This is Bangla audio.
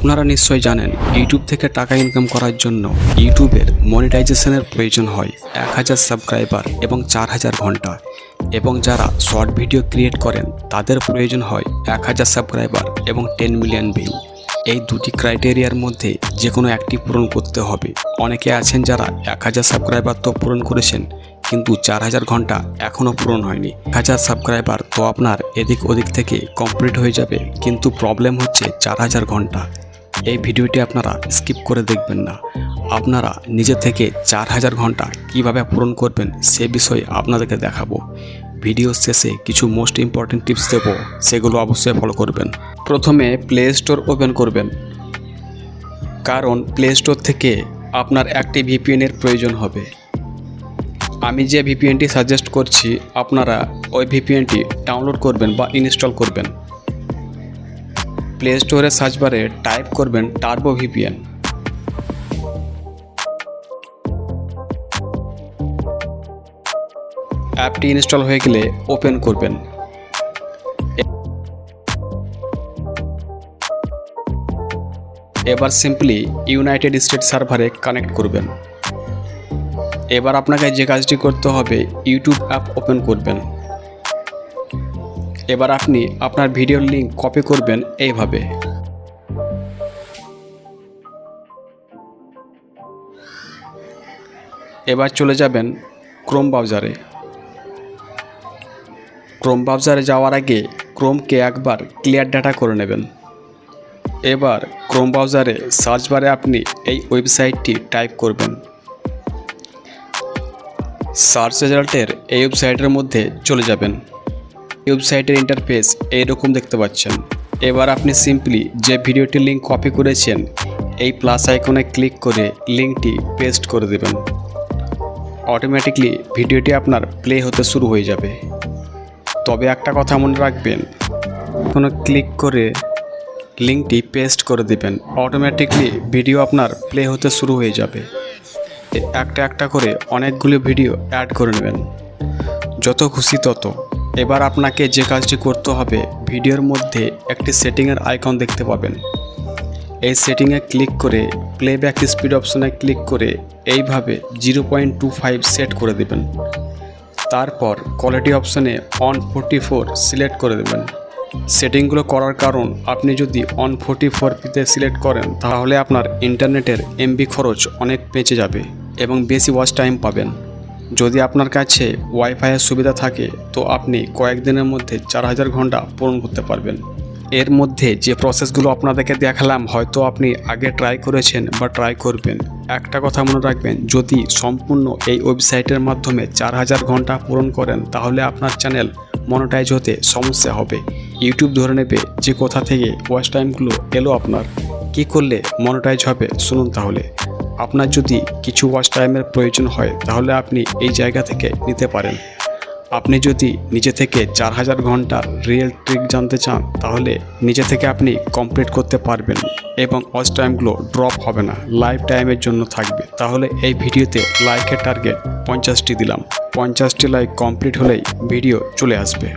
আপনারা নিশ্চয়ই জানেন ইউটিউব থেকে টাকা ইনকাম করার জন্য ইউটিউবের মনিটাইজেশনের প্রয়োজন হয় 1000 সাবস্ক্রাইবার এবং 4000 ঘন্টা, এবং যারা শর্ট ভিডিও ক্রিয়েট করেন তাদের প্রয়োজন হয় 1000 সাবস্ক্রাইবার এবং 10 মিলিয়ন ভিউ। এই দুটি ক্রাইটেরিয়ার মধ্যে যে কোনো একটি পূরণ করতে হবে। অনেকে আছেন যারা 1000 সাবস্ক্রাইবার তো পূরণ করেছেন, কিন্তু 4000 ঘন্টা এখনও পূরণ হয়নি। 1000 সাবস্ক্রাইবার তো আপনার এদিক ওদিক থেকে কমপ্লিট হয়ে যাবে, কিন্তু প্রবলেম হচ্ছে 4000 ঘন্টা। এই ভিডিওটি আপনারা স্কিপ করে দেখবেন না। আপনারা নিজে থেকে 4000 ঘন্টা কিভাবে পূরণ করবেন সে বিষয়ে আপনাদেরকে দেখাবো। ভিডিও শেষে কিছু মোস্ট ইম্পর্টেন্ট টিপস দেবো, সেগুলো অবশ্যই ফলো করবেন। প্রথমে প্লে স্টোর ওপেন করবেন, কারণ প্লে স্টোর থেকে আপনার একটি ভিপিএনের প্রয়োজন হবে। আমি যে ভিপিএনটি সাজেস্ট করছি আপনারা ওই ভিপিএনটি ডাউনলোড করবেন বা ইনস্টল করবেন। প্লে স্টোরে সার্চ বারে টাইপ করবেন টার্বো ভিপিএন। অ্যাপটি ইনস্টল হয়ে গেলে ওপেন করবেন। এবার সিম্পলি ইউনাইটেড স্টেট সার্ভারে কানেক্ট করবেন। এবার আপনাকে যে কাজটি করতে হবে, ইউটিউব অ্যাপ ওপেন করবেন। এবার আপনি আপনার ভিডিওর লিঙ্ক কপি করবেন এইভাবে। এবার চলে যাবেন ক্রোম ব্রাউজারে। ক্রোম ব্রাউজারে যাওয়ার আগে ক্রোমকে একবার ক্লিয়ার ডাটা করে নেবেন। এবার ক্রোম ব্রাউজারে সার্চ বারে আপনি এই ওয়েবসাইটটি টাইপ করবেন। সার্চ রেজাল্টের এই ওয়েবসাইটের মধ্যে চলে যাবেন। ওয়েবসাইটের ইন্টারফেস এইরকম দেখতে পাচ্ছেন। এবার আপনি সিম্পলি যে ভিডিওটির লিঙ্ক কপি করেছেন এই প্লাস আইকনে ক্লিক করে লিঙ্কটি পেস্ট করে দেবেন। অটোমেটিকলি ভিডিওটি আপনার প্লে হতে শুরু হয়ে যাবে। তবে একটা কথা মনে রাখবেন, কোনো ক্লিক করে লিঙ্কটি পেস্ট করে দেবেন, অটোমেটিকলি ভিডিও আপনার প্লে হতে শুরু হয়ে যাবে। একটা একটা করে অনেকগুলো ভিডিও অ্যাড করে নেবেন, যত খুশি তত। এবার আপনাকে যে কাজটি করতে হবে, ভিডিওর মধ্যে একটি সেটিংয়ের আইকন দেখতে পাবেন। এই সেটিংয়ে ক্লিক করে প্লেব্যাক স্পিড অপশনে ক্লিক করে এইভাবে 0.25 সেট করে দেবেন। তারপর কোয়ালিটি অপশনে 144 সিলেক্ট করে দেবেন। সেটিংগুলো করার কারণ, আপনি যদি 144p সিলেক্ট করেন তাহলে আপনার ইন্টারনেটের এমবি খরচ অনেক বেঁচে যাবে এবং বেশি ওয়াচ টাইম পাবেন। যদি আপনার কাছে ওয়াইফাইয়ের সুবিধা থাকে তো আপনি কয়েকদিনের মধ্যে 4000 ঘন্টা পূরণ করতে পারবেন। এর মধ্যে যে প্রসেসগুলো আপনাদেরকে দেখালাম হয়তো আপনি আগে ট্রাই করেছেন বা ট্রাই করবেন। একটা কথা মনে রাখবেন, যদি সম্পূর্ণ এই ওয়েবসাইটের মাধ্যমে 4000 ঘন্টা পূরণ করেন তাহলে আপনার চ্যানেল মনিটাইজ হতে সমস্যা হবে। ইউটিউব ধরে নেবে যে কোথা থেকে ওয়াচ টাইমগুলো এলো আপনার। কী করলে মনিটাইজ হবে শুনুন তাহলে। আপনার যদি কিছু ওয়াচ টাইমের প্রয়োজন হয় তাহলে আপনি এই জায়গা থেকে নিতে পারেন। আপনি যদি নিজে থেকে 4000 ঘন্টার রিয়েল ট্রিক জানতে চান তাহলে নিজে থেকে আপনি কমপ্লিট করতে পারবেন এবং ওয়াচ টাইমগুলো ড্রপ হবে না, লাইফ টাইমের জন্য থাকবে। তাহলে এই ভিডিওতে লাইকের টার্গেট 50টি দিলাম। 50টি লাইক কমপ্লিট হলেই ভিডিও চলে আসবে।